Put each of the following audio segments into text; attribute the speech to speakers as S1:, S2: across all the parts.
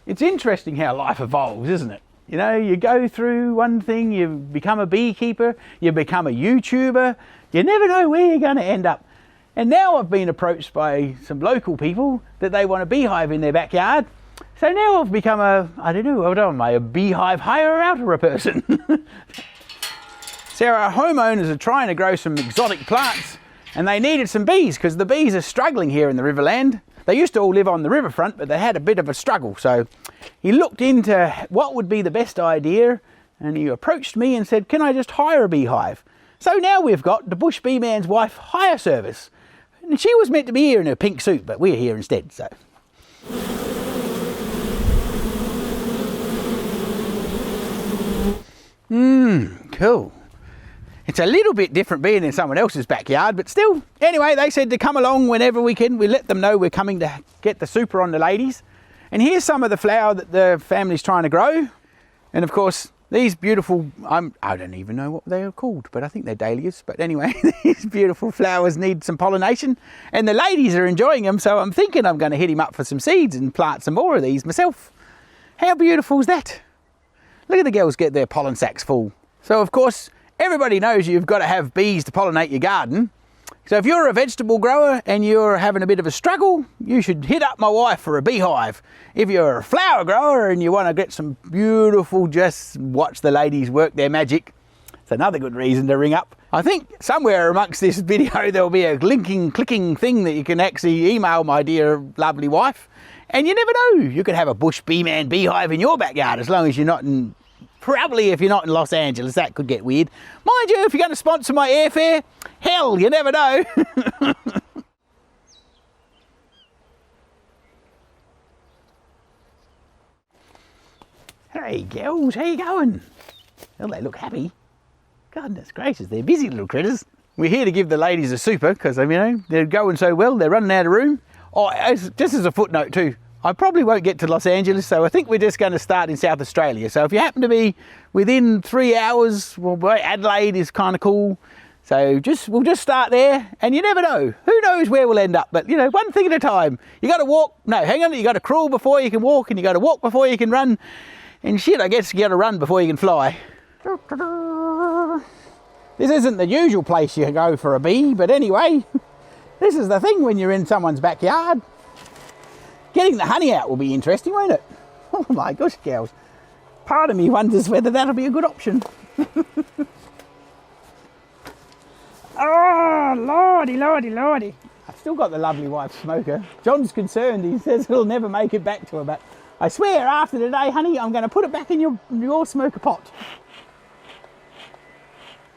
S1: It's interesting how life evolves, isn't it? You know, you go through one thing, you become a beekeeper, you become a YouTuber, you never know where you're going to end up. And now I've been approached by some local people that they want a beehive in their backyard. So now I've become a beehive hire-outer person. So our homeowners are trying to grow some exotic plants and they needed some bees because the bees are struggling here in the Riverland. They used to all live on the riverfront, but they had a bit of a struggle. So he looked into what would be the best idea and he approached me and said, can I just hire a beehive? So now we've got the Bush Bee Man's Wife hire service. And she was meant to be here in her pink suit, but we're here instead, so. Cool. It's a little bit different being in someone else's backyard, but still. Anyway, they said to come along whenever we can. We let them know we're coming to get the super on the ladies. And here's some of the flower that the family's trying to grow. And of course, these beautiful, I don't even know what they are called, but I think they're dahlias. But anyway, these beautiful flowers need some pollination and the ladies are enjoying them. So I'm thinking I'm going to hit him up for some seeds and plant some more of these myself. How beautiful is that? Look at the girls get their pollen sacks full. So of course, everybody knows you've got to have bees to pollinate your garden. So if you're a vegetable grower and you're having a bit of a struggle, you should hit up my wife for a beehive. If you're a flower grower and you want to get some beautiful, just watch the ladies work their magic, it's another good reason to ring up. I think somewhere amongst this video there'll be a clicking thing that you can actually email my dear lovely wife. And you never know, you could have a Bush Bee Man beehive in your backyard as long as you're not in, probably if you're not in Los Angeles, that could get weird. Mind you, if you're going to sponsor my airfare, hell, you never know. Hey girls, how you going? Well, they look happy. Goodness gracious, they're busy little critters. We're here to give the ladies a super because, you know, they're going so well, they're running out of room. Oh, just as a footnote too, I probably won't get to Los Angeles, so I think we're just going to start in South Australia. So if you happen to be within 3 hours, well, Adelaide is kind of cool. So we'll just start there, and you never know. Who knows where we'll end up? But you know, one thing at a time. You got to walk. No, hang on. You got to crawl before you can walk, and you got to walk before you can run. And shit, I guess you got to run before you can fly. This isn't the usual place you go for a bee, but anyway, this is the thing when you're in someone's backyard. Getting the honey out will be interesting, won't it? Oh my gosh, girls. Part of me wonders whether that'll be a good option. Oh, lordy, lordy, lordy. I've still got the lovely wife smoker. John's concerned. He says he'll never make it back to her, but I swear after today, honey, I'm going to put it back in your smoker pot.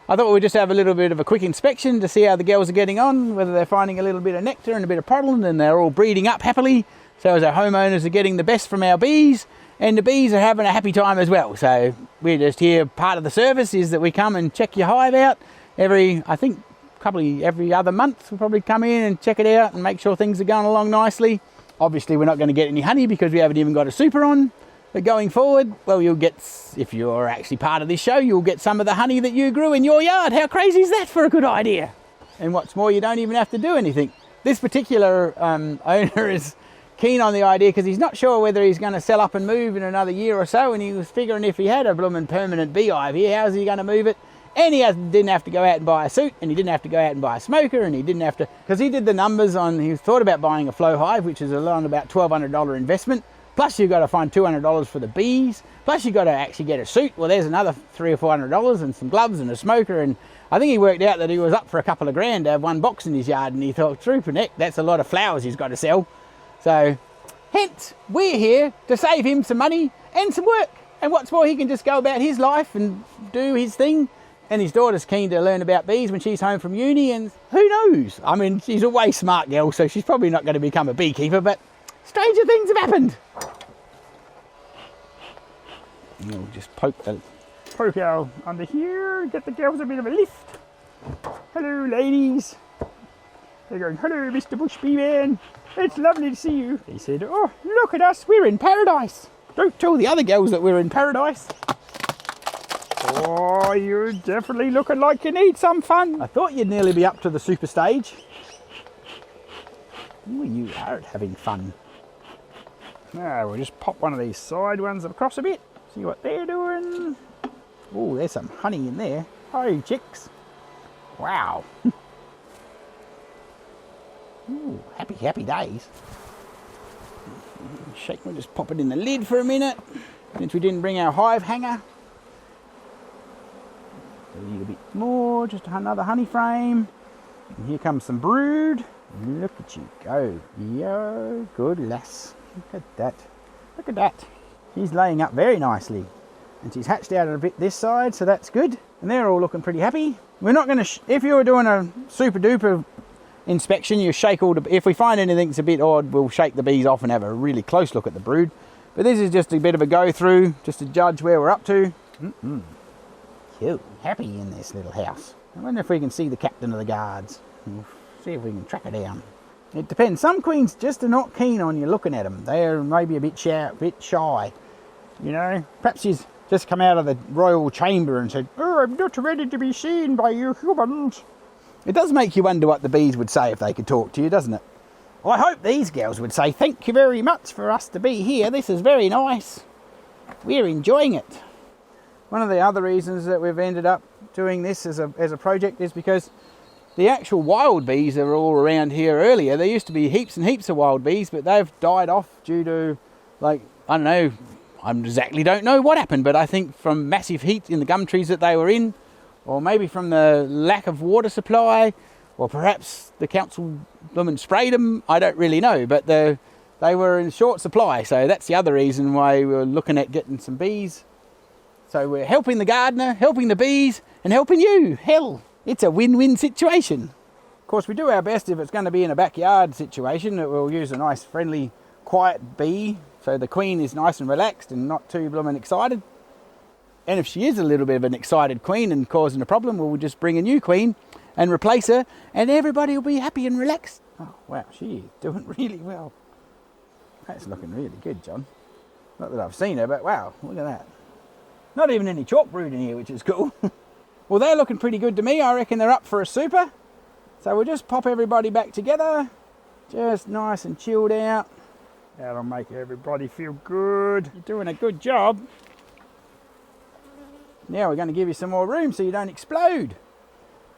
S1: I thought we'd just have a little bit of a quick inspection to see how the girls are getting on, whether they're finding a little bit of nectar and a bit of pollen, and they're all breeding up happily. So as our homeowners are getting the best from our bees, and the bees are having a happy time as well. So we're just here, part of the service is that we come and check your hive out every other month. We'll probably come in and check it out and make sure things are going along nicely. Obviously we're not going to get any honey because we haven't even got a super on. But going forward, well, you'll get, if you're actually part of this show, you'll get some of the honey that you grew in your yard. How crazy is that for a good idea? And what's more, you don't even have to do anything. This particular owner is keen on the idea because he's not sure whether he's going to sell up and move in another year or so, and he was figuring if he had a blooming permanent beehive here, how's he going to move it? And he didn't have to go out and buy a suit, and he didn't have to go out and buy a smoker, and he didn't have to, because he did the numbers on, he thought about buying a flow hive, which is around about $1,200 investment, plus you've got to find $200 for the bees, plus you've got to actually get a suit. Well, there's another $300 or $400 and some gloves and a smoker, and I think he worked out that he was up for a couple of grand to have one box in his yard, and he thought, true for neck, that's a lot of flowers he's got to sell. So, hence, we're here to save him some money and some work. And what's more, he can just go about his life and do his thing. And his daughter's keen to learn about bees when she's home from uni, and who knows? I mean, she's a way smart girl, so she's probably not going to become a beekeeper, but stranger things have happened. We'll just poke our under here, get the girls a bit of a lift. Hello, ladies. They're going, hello, Mr. Bush Bee Man. It's lovely to see you. He said, oh, look at us, we're in paradise. Don't tell the other girls that we're in paradise. Oh, you're definitely looking like you need some fun. I thought you'd nearly be up to the super stage. Oh, you are having fun. Now we'll just pop one of these side ones across a bit, see what they're doing. Oh, there's some honey in there. Hi, chicks. Wow. Ooh, happy days. Shake, we'll just pop it in the lid for a minute, since we didn't bring our hive hanger. A little bit more, just another honey frame. And here comes some brood. Look at you go. Yo, good lass. Look at that. Look at that. She's laying up very nicely. And she's hatched out a bit this side, so that's good. And they're all looking pretty happy. We're not going to, if you were doing a super duper inspection, you shake all the, if we find anything that's a bit odd, we'll shake the bees off and have a really close look at the brood. But this is just a bit of a go through, just to judge where we're up to. Cute. Happy in this little house. I wonder if we can see the captain of the guards. We'll see if we can track her down. It depends. Some queens just are not keen on you looking at them. They're maybe a bit shy. You know, perhaps she's just come out of the royal chamber and said, "Oh, I'm not ready to be seen by you humans." It does make you wonder what the bees would say if they could talk to you, doesn't it? I hope these girls would say, "Thank you very much for us to be here. This is very nice. We're enjoying it." One of the other reasons that we've ended up doing this as a project is because the actual wild bees are all around here earlier. There used to be heaps and heaps of wild bees, but they've died off due to, like, I don't know, I exactly don't know what happened, but I think from massive heat in the gum trees that they were in, or maybe from the lack of water supply, or perhaps the council blooming sprayed them. I don't really know, but they were in short supply, so that's the other reason why we were looking at getting some bees. So we're helping the gardener, helping the bees, and helping you. Hell, it's a win-win situation. Of course, we do our best if it's going to be in a backyard situation, that we'll use a nice, friendly, quiet bee, so the queen is nice and relaxed and not too blooming excited. And if she is a little bit of an excited queen and causing a problem, we'll just bring a new queen and replace her, and everybody will be happy and relaxed. Oh, wow, she is doing really well. That's looking really good, John. Not that I've seen her, but wow, look at that. Not even any chalk brood in here, which is cool. Well, they're looking pretty good to me. I reckon they're up for a super. So we'll just pop everybody back together. Just nice and chilled out. That'll make everybody feel good. You're doing a good job. Now we're going to give you some more room so you don't explode.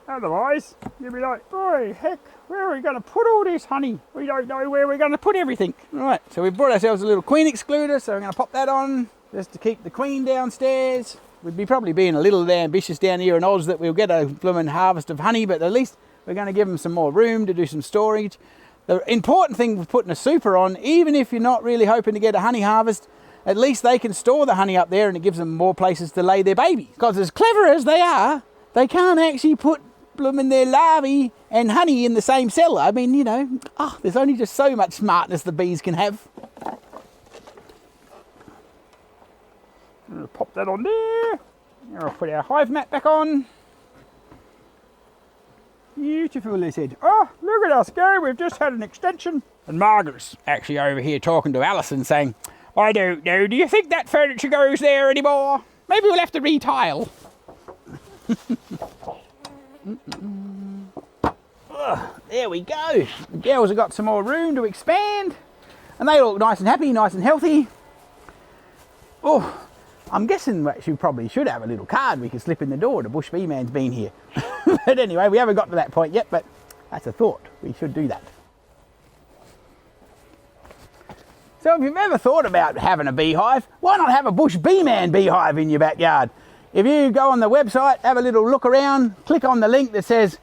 S1: Otherwise, you'll be like, "Boy, heck, where are we going to put all this honey? We don't know where we're going to put everything." Right, so we brought ourselves a little queen excluder, so we're going to pop that on just to keep the queen downstairs. We'd be probably being a little ambitious down here in Oz that we'll get a blooming harvest of honey, but at least we're going to give them some more room to do some storage. The important thing with putting a super on, even if you're not really hoping to get a honey harvest, at least they can store the honey up there and it gives them more places to lay their babies. Because as clever as they are, they can't actually put blooming their larvae and honey in the same cell. I mean, you know, there's only just so much smartness the bees can have. I'm going to pop that on there. Now I'll put our hive mat back on. Beautiful, they said. Oh, look at us go, we've just had an extension. And Margaret's actually over here talking to Alison saying, "I don't know, do you think that furniture goes there anymore? Maybe we'll have to retile." There we go. The girls have got some more room to expand. And they look nice and happy, nice and healthy. Oh, I'm guessing that you probably should have a little card we can slip in the door. The Bush Bee Man's been here. But anyway, we haven't got to that point yet, but that's a thought. We should do that. So if you've ever thought about having a beehive, why not have a Bush Bee Man beehive in your backyard? If you go on the website, have a little look around, click on the link that says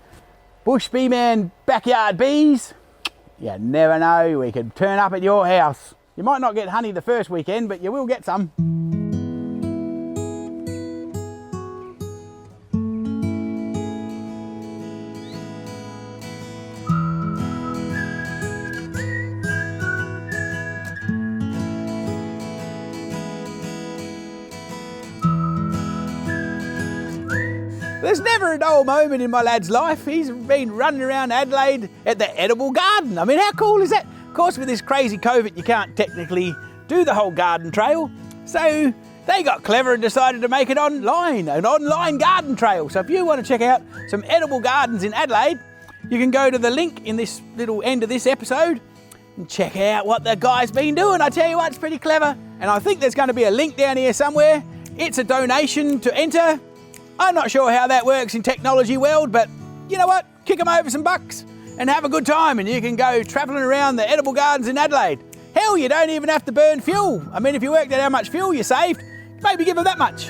S1: Bush Bee Man Backyard Bees, you never know, we could turn up at your house. You might not get honey the first weekend, but you will get some. There's never a dull moment in my lad's life. He's been running around Adelaide at the edible garden. I mean, how cool is that? Of course, with this crazy COVID, you can't technically do the whole garden trail. So they got clever and decided to make it online, an online garden trail. So if you want to check out some edible gardens in Adelaide, you can go to the link in this little end of this episode and check out what the guy's been doing. I tell you what, it's pretty clever. And I think there's going to be a link down here somewhere. It's a donation to enter. I'm not sure how that works in technology world, but you know what? Kick them over some bucks and have a good time, and you can go travelling around the edible gardens in Adelaide. Hell, you don't even have to burn fuel. I mean, if you worked out how much fuel you saved, maybe give them that much.